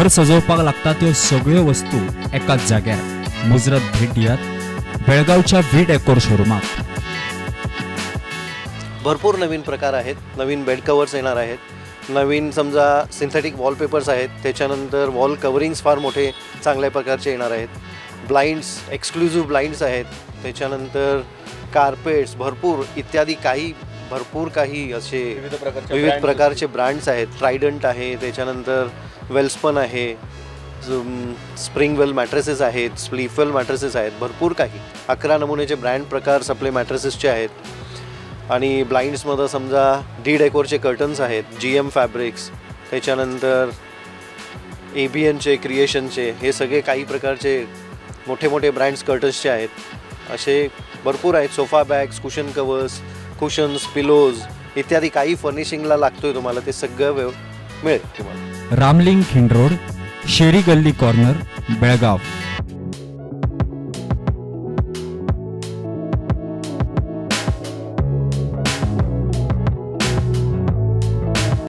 घर सजवपाक लागता त्यो सगळ्यो वस्तू एकाच जाग्यार मुजरत भेट दियात बेळगावच्या व्ही डेकोर शोरूमात। भरपूर नवीन प्रकार आहेत, नवीन बेड कवर्स येणार आहेत, नवीन समजा सिंथेटिक वॉलपेपर्स आहेत, त्याच्यानंतर वॉल कवरिंग्स फार मोठे चांगल्या प्रकारचे येणार आहेत, ब्लाइंड्स एक्सक्लुझिव्ह ब्लाइंड्स आहेत, त्याच्यानंतर कार्पेट्स भरपूर इत्यादी भरपूर काही असे विविध प्रकारचे ब्रँड्स आहेत। ट्रायडंट आहे, त्याच्यानंतर वेल्सपन आहे, स्प्रिंगवेल मॅट्रेसेस आहेत, स्लीफवेल मॅट्रेसेस आहेत, भरपूर काही 11 नमुनेचे ब्रँड प्रकार सप्ले मॅट्रेसेसचे आहेत। आणि ब्लाइंड्समध्ये समजा डी डेकोरचे कर्टन्स आहेत, GM फॅब्रिक्स, त्याच्यानंतर ABNचे क्रिएशनचे, हे सगळे काही प्रकारचे मोठे मोठे ब्रँड्स कर्टन्सचे आहेत। असे भरपूर आहेत, sofa bags, cushion covers, cushions, pillows इत्यादी काही फर्निशिंगला लागतोय तुम्हाला ते सगळं मिळेल तुम्हाला। रामलिंग खिंड रोड, शेरी गल्ली कॉर्नर, बेळगाव।